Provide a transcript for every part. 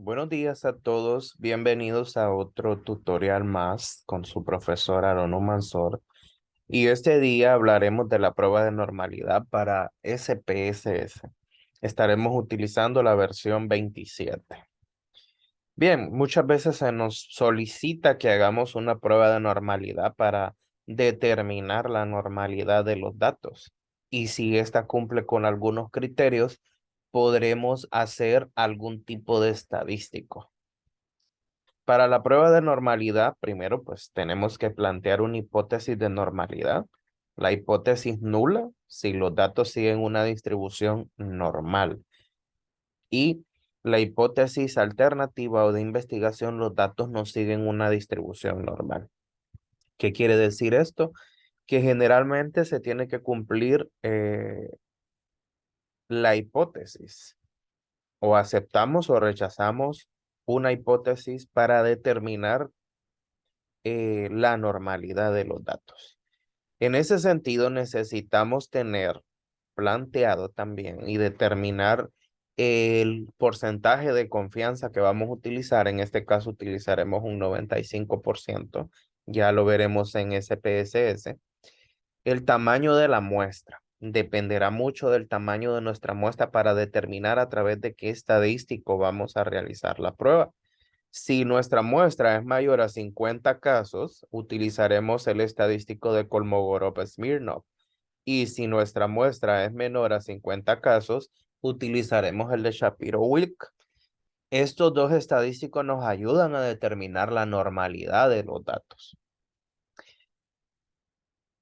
Buenos días a todos, bienvenidos a otro tutorial más con su profesor Arono Mansor. Y este día hablaremos de la prueba de normalidad para SPSS. Estaremos utilizando la versión 27. Bien, muchas veces se nos solicita que hagamos una prueba de normalidad para determinar la normalidad de los datos. Y si ésta cumple con algunos criterios, podremos hacer algún tipo de estadístico. Para la prueba de normalidad, primero, pues tenemos que plantear una hipótesis de normalidad. La hipótesis nula, si los datos siguen una distribución normal. Y la hipótesis alternativa o de investigación, los datos no siguen una distribución normal. ¿Qué quiere decir esto? Que generalmente se tiene que cumplir la hipótesis. O aceptamos o rechazamos una hipótesis para determinar la normalidad de los datos. En ese sentido, necesitamos tener planteado también y determinar el porcentaje de confianza que vamos a utilizar. En este caso, utilizaremos un 95%. Ya lo veremos en SPSS. El tamaño de la muestra dependerá mucho del tamaño de nuestra muestra para determinar a través de qué estadístico vamos a realizar la prueba. Si nuestra muestra es mayor a 50 casos, utilizaremos el estadístico de Kolmogorov-Smirnov. Y si nuestra muestra es menor a 50 casos, utilizaremos el de Shapiro-Wilk. Estos dos estadísticos nos ayudan a determinar la normalidad de los datos.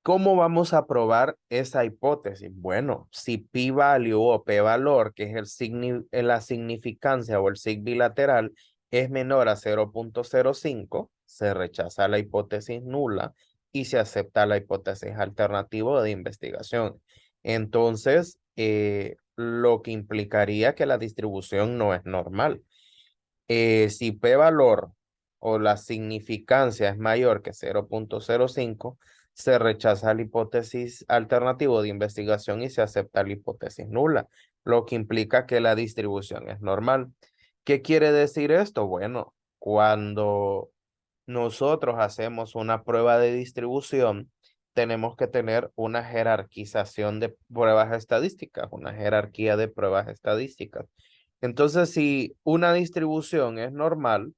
¿Cómo vamos a probar esa hipótesis? Bueno, si p-value o p-valor, que es la significancia o el sig bilateral, es menor a 0.05, se rechaza la hipótesis nula y se acepta la hipótesis alternativa de investigación. Entonces, lo que implicaría que la distribución no es normal. Si p-valor o la significancia es mayor que 0.05, se rechaza la hipótesis alternativa de investigación y se acepta la hipótesis nula, lo que implica que la distribución es normal. ¿Qué quiere decir esto? Bueno, cuando nosotros hacemos una prueba de distribución, tenemos que tener una jerarquización de pruebas estadísticas, una jerarquía de pruebas estadísticas. Entonces, si una distribución es normal,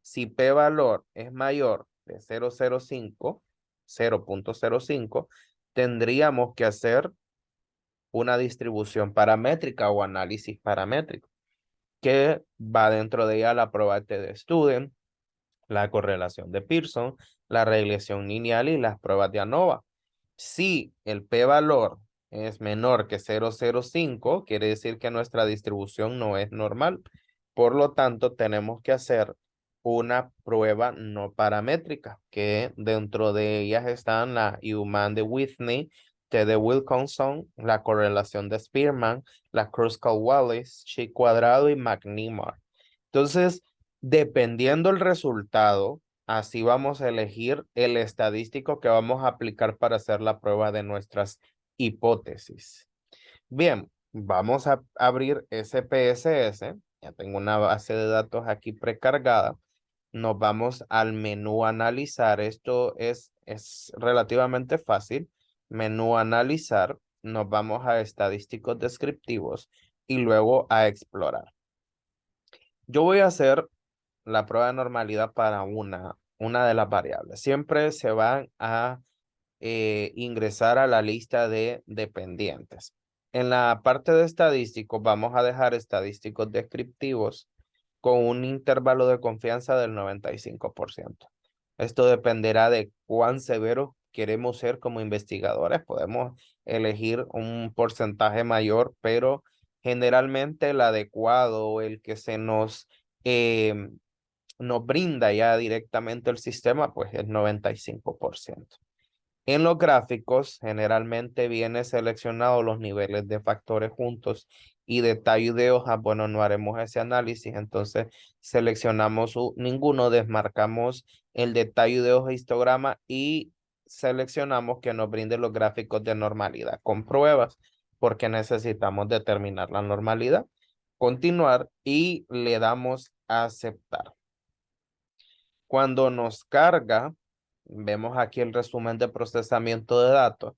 si p-valor es mayor de 0.05, tendríamos que hacer una distribución paramétrica o análisis paramétrico, que va dentro de ella la probabilidad de Student, la correlación de Pearson, la regresión lineal y las pruebas de ANOVA. Si el p-valor es menor que 0.05, quiere decir que nuestra distribución no es normal. Por lo tanto, tenemos que hacer una prueba no paramétrica, que dentro de ellas están la Human de Whitney, T de Wilkinson, la correlación de Spearman, la Kruskal-Wallis, Chi cuadrado y McNemar. Entonces, dependiendo el resultado, así vamos a elegir el estadístico que vamos a aplicar para hacer la prueba de nuestras hipótesis. Bien, vamos a abrir SPSS. Ya tengo una base de datos aquí precargada. Nos vamos al menú analizar. Esto es relativamente fácil. Menú analizar. Nos vamos a estadísticos descriptivos y luego a explorar. Yo voy a hacer la prueba de normalidad para una de las variables. Siempre se van a ingresar a la lista de dependientes. En la parte de estadísticos vamos a dejar estadísticos descriptivos con un intervalo de confianza del 95%. Esto dependerá de cuán severos queremos ser como investigadores. Podemos elegir un porcentaje mayor, pero generalmente el adecuado o el que eh, nos brinda ya directamente el sistema, pues es 95%. En los gráficos, generalmente viene seleccionado los niveles de factores juntos y de tallo de hoja. Bueno, no haremos ese análisis, entonces seleccionamos ninguno, desmarcamos el de tallo de hoja histograma y seleccionamos que nos brinde los gráficos de normalidad con pruebas, porque necesitamos determinar la normalidad. Continuar y le damos aceptar. Cuando nos carga, vemos aquí el resumen de procesamiento de datos.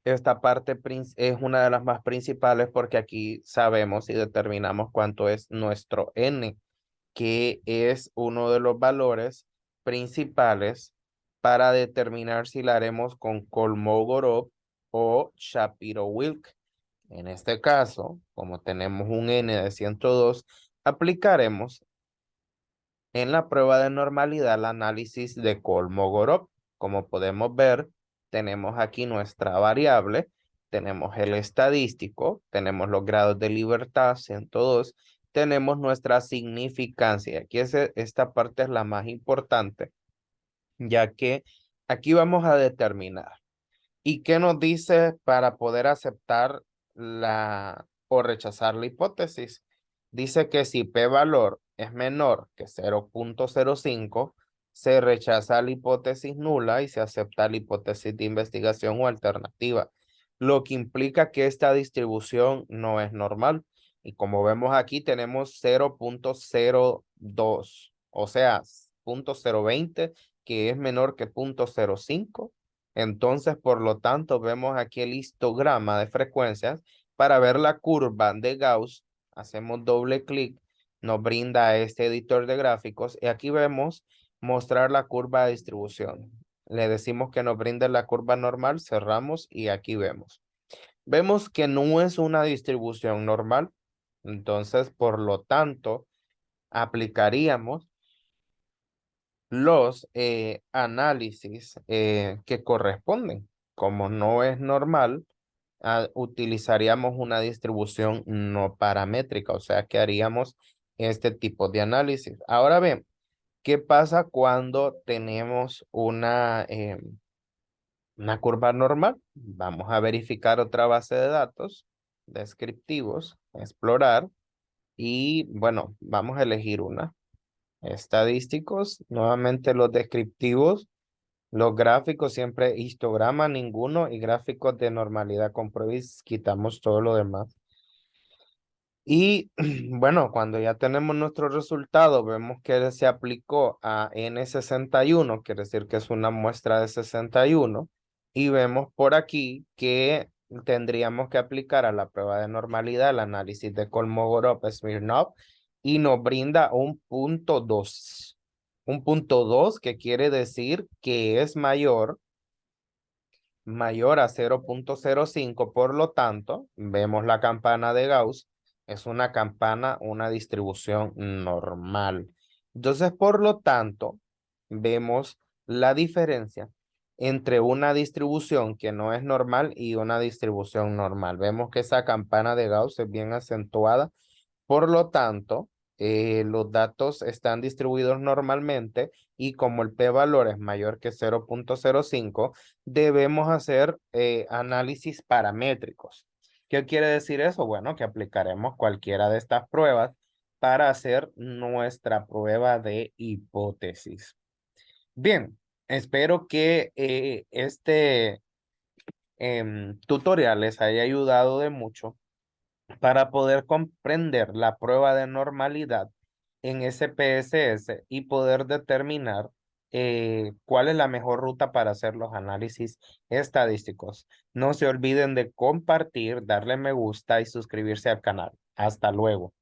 Esta parte es una de las más principales porque aquí sabemos y determinamos cuánto es nuestro n, que es uno de los valores principales para determinar si la haremos con Kolmogorov o Shapiro-Wilk. En este caso, como tenemos un n de 102, aplicaremos en la prueba de normalidad el análisis de Kolmogorov. Como podemos ver, tenemos aquí nuestra variable, tenemos el estadístico, tenemos los grados de libertad, 102, tenemos nuestra significancia. Aquí esta parte es la más importante, ya que aquí vamos a determinar. ¿Y qué nos dice para poder aceptar o rechazar la hipótesis? Dice que si p-valor es menor que 0.05, se rechaza la hipótesis nula y se acepta la hipótesis de investigación o alternativa, lo que implica que esta distribución no es normal. Y como vemos aquí, tenemos 0.02, o sea, 0.020, que es menor que 0.05. Entonces, por lo tanto, vemos aquí el histograma de frecuencias. Para ver la curva de Gauss, hacemos doble clic, nos brinda este editor de gráficos y aquí vemos mostrar la curva de distribución. Le decimos que nos brinde la curva normal, cerramos y aquí vemos. Vemos que no es una distribución normal, entonces, por lo tanto, aplicaríamos los análisis que corresponden. Como no es normal, utilizaríamos una distribución no paramétrica, o sea que haríamos este tipo de análisis. Ahora bien, ¿qué pasa cuando tenemos una curva normal? Vamos a verificar otra base de datos descriptivos, explorar, y bueno, vamos a elegir una. Estadísticos, nuevamente los descriptivos, los gráficos siempre histograma ninguno y gráficos de normalidad con pruebas quitamos todo lo demás. Y bueno, cuando ya tenemos nuestro resultado, vemos que se aplicó a N61, quiere decir que es una muestra de 61, y vemos por aquí que tendríamos que aplicar a la prueba de normalidad el análisis de Kolmogorov-Smirnov y nos brinda un punto 2. Un punto 2 que quiere decir que es mayor a 0.05, por lo tanto, vemos la campana de Gauss, es una campana, una distribución normal. Entonces, por lo tanto, vemos la diferencia entre una distribución que no es normal y una distribución normal. Vemos que esa campana de Gauss es bien acentuada, por lo tanto, los datos están distribuidos normalmente y como el p-valor es mayor que 0.05, debemos hacer análisis paramétricos. ¿Qué quiere decir eso? Bueno, que aplicaremos cualquiera de estas pruebas para hacer nuestra prueba de hipótesis. Bien, espero que este tutorial les haya ayudado de mucho para poder comprender la prueba de normalidad en SPSS y poder determinar cuál es la mejor ruta para hacer los análisis estadísticos. No se olviden de compartir, darle me gusta y suscribirse al canal. Hasta luego.